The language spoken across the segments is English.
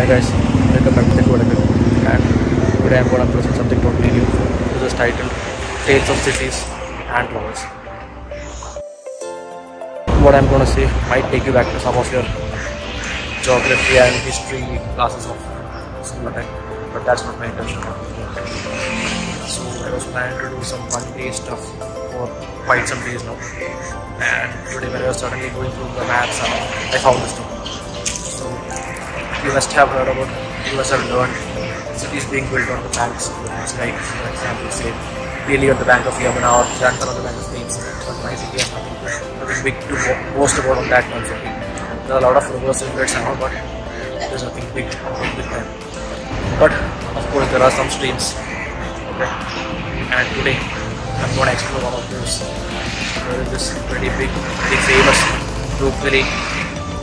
Hi guys, welcome back to Thekku, and today I'm going to present something totally new. This is titled Tales of Cities and Lovers. What I'm going to say might take you back to some of your geography and history classes of school time, but that's not my intention. So I was planning to do some one-day stuff for quite some days now, and today when I was suddenly going through the maps, I found this stuff. So you must have heard about, you must have learned cities being built on the banks of the rivers, like for example say Delhi on the bank of Yamuna or Jantar on the bank of Thames. But my city has nothing big to boast about on that one city. There are a lot of rivers and rivers and all, but there's nothing big with them. But of course there are some streams. Okay. And today I'm going to explore one of those. There is this pretty big, pretty famous, locally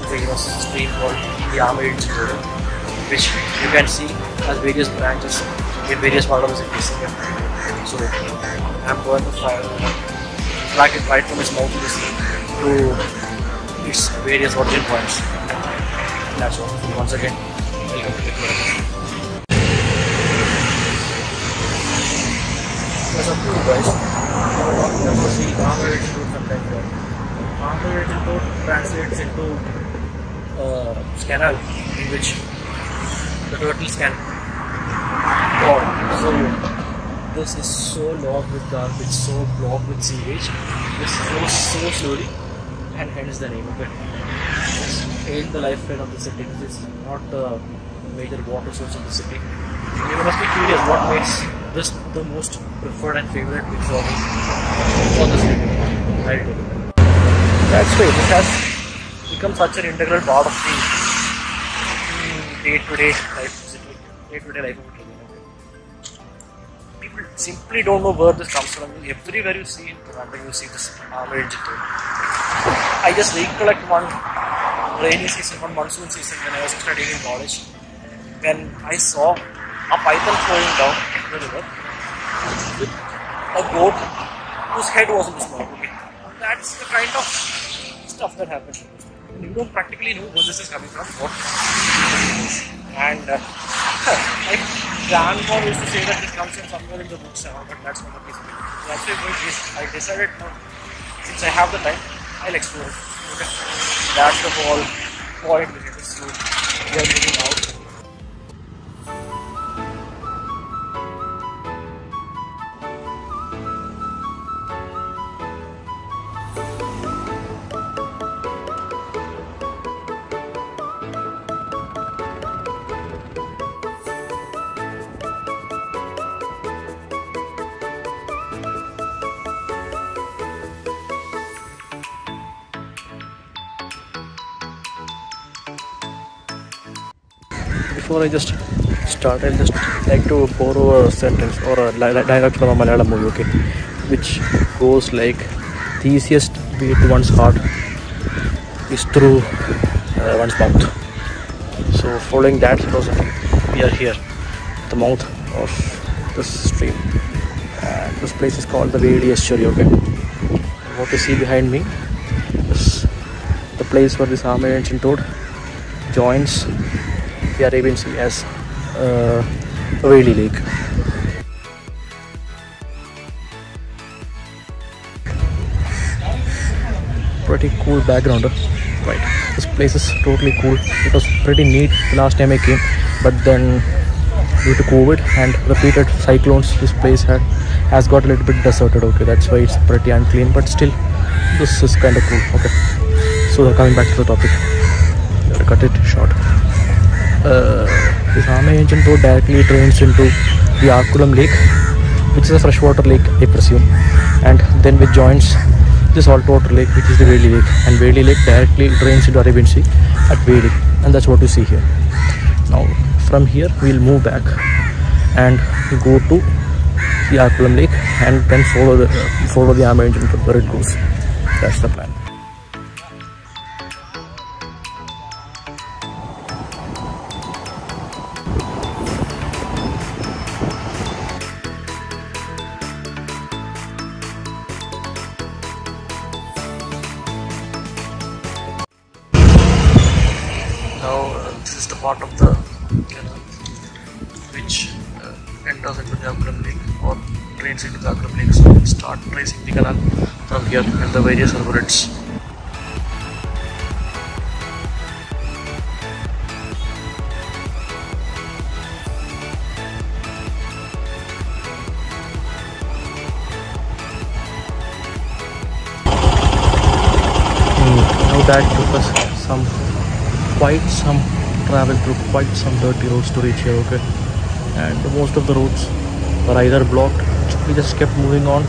famous stream called the Aama Izhanjan Thodu, which you can see has various branches in various parts of the city. So I'm going to track it right from its mouth to the sea to its various origin points. That's all. So once again, welcome to Thekku. There's a few guys. You have to see Aama Izhanjan Thodu sometimes there. Aama Izhanjan Thodu translates into canal in which the turtles can board. So this is so logged with garbage, so blocked with sewage. This flows so slowly, and hence the name of it. This ain't the lifeblood of the city. This is not the major water source of the city. You must be curious what makes this the most preferred and favorite place for the city. I'll tell you. That's why it has become such an integral part of the day-to-day life of the city. People simply don't know where this comes from. Everywhere you see in Trivandrum, you see this Aama Izhanjan Thodu. I just recollect one rainy season, one monsoon season when I was studying in college, when I saw a python flowing down the river with a goat whose head was in the snow. Okay. That's the kind of stuff that happens. You don't practically know where this is coming from, what and my grandma used to say that it comes from somewhere in the books, but that's not the case. So that's why I decided now, since I have the time, I'll explore it. Okay. That's the whole point with it. So we are moving out. Before I just start, I'd just like to borrow a sentence or a dialogue from a Malayalam movie, okay, which goes like, the easiest way to one's heart is through one's mouth. So following that philosophy, we are here at the mouth of this stream, and this place is called the Vedi Estuary, okay. What you see behind me is the place where this Aama Izhanjan Thodu joins the Arabian Sea as a Vedi lake. Pretty cool background, right? This place is totally cool. It was pretty neat the last time I came, but then due to COVID and repeated cyclones, this place has got a little bit deserted. Okay, that's why it's pretty unclean, but still this is kind of cool. Okay, so coming back to the topic, gotta cut it short. This Aama Izhanjan Thodu directly drains into the Arterial lake, which is a freshwater lake, I presume, and then which joins this saltwater lake, which is the Vedi lake, and Vedi lake directly drains into Arabian Sea at Vedi, and that's what you see here. Now from here we'll move back and go to the Arterial lake and then follow the Aama Izhanjan Thodu where it goes. That's the plan. Now this is the part of the canal which enters into the Akram Lake or drains into the Akram Lake. So we'll start tracing the canal from here and the various arboretes. Now that took us quite some travel through quite some dirty roads to reach here, okay? And most of the roads were either blocked. We just kept moving on,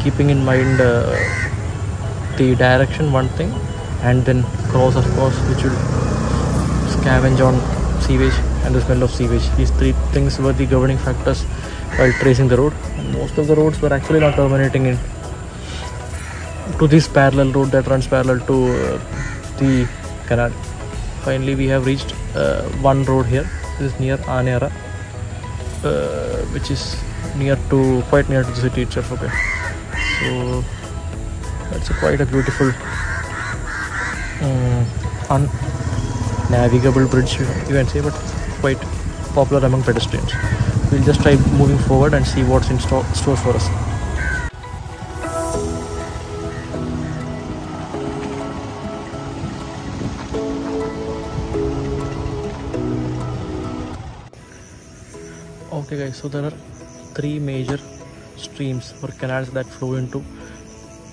keeping in mind the direction, one thing, and then cross, of course, which will scavenge on sewage and the smell of sewage. These three things were the governing factors while tracing the road. And most of the roads were actually not terminating in to this parallel road that runs parallel to the canal. Finally, we have reached one road here. This is near Anera, which is quite near to the city itself. Okay, so that's quite a beautiful unnavigable bridge, you can say, but quite popular among pedestrians. We'll just try moving forward and see what's in store for us. Okay guys, so there are three major streams or canals that flow into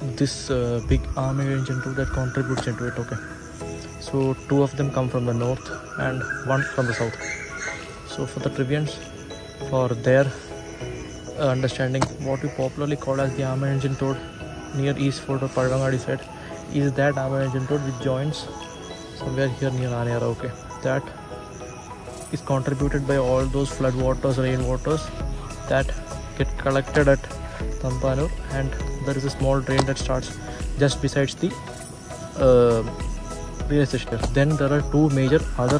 this big Aama Izhanjan Thodu that contributes into it, okay? So two of them come from the north and one from the south. So for the Trivians, for their understanding, what we popularly call as the Aama Izhanjan Thodu near East Fort or Palvangadi side is that Aama Izhanjan Thodu which joins somewhere here near Anera, okay? That is contributed by all those flood waters, rain waters that get collected at Tampanur, and there is a small drain that starts just besides the railway station. Then there are two major other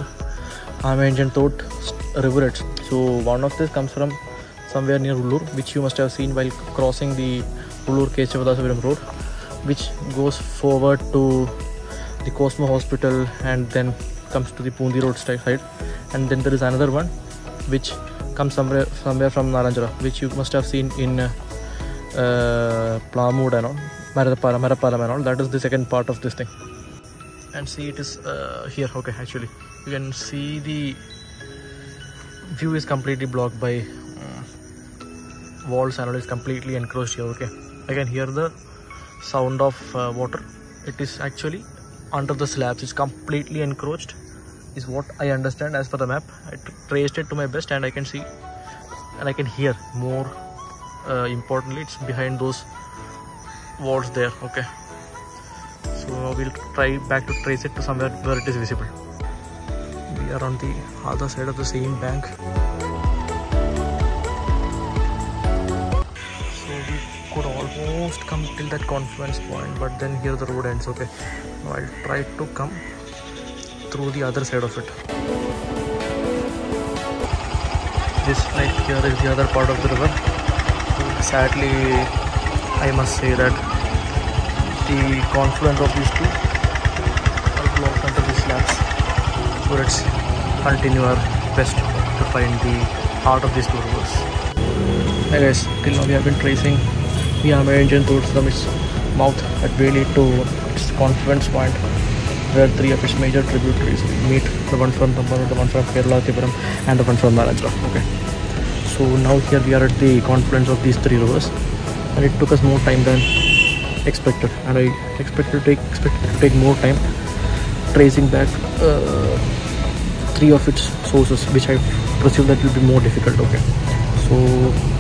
Aama Izhanjan Thodu rivulets. So one of this comes from somewhere near Ullur, which you must have seen while crossing the Ullur-Kechavadasapuram road, which goes forward to the Cosmo Hospital and then comes to the Pundi road side. And then there is another one which comes somewhere from Naranjara, which you must have seen in Plamud and all, Marapalam and all. That is the second part of this thing. And see, it is here, okay? Actually, you can see the view is completely blocked by walls and all, is completely encroached here, okay? I can hear the sound of water. It is actually under the slabs. It's completely encroached, is what I understand as per the map. I traced it to my best and I can see and I can hear more importantly, it's behind those walls there, okay? So we'll try back to trace it to somewhere where it is visible. We are on the other side of the same bank. So we could almost come till that confluence point, but then here the road ends, okay? Now I'll try to come through the other side of it. This right here is the other part of the river. Sadly, I must say that the confluence of these two are blocked under the slabs. So let's continue our quest to find the heart of these two rivers. Hey guys, till now we have been tracing the Aama Izhanjan Thodu from its mouth at Veli to its confluence point, where three of its major tributaries meet, the one from Tampanur, the one from Kerala-Tipuram, and the one from Naranjara. Okay. So now here we are at the confluence of these three rivers, and it took us more time than expected, and I expected to take more time tracing back three of its sources, which I presume that will be more difficult. Okay. So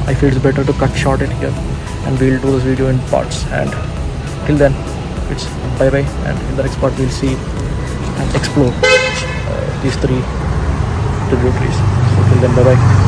I feel it's better to cut short it here, and we'll do this video in parts, and till then it's bye bye, and in the next part we'll see and explore these three tributaries. So till then, bye bye.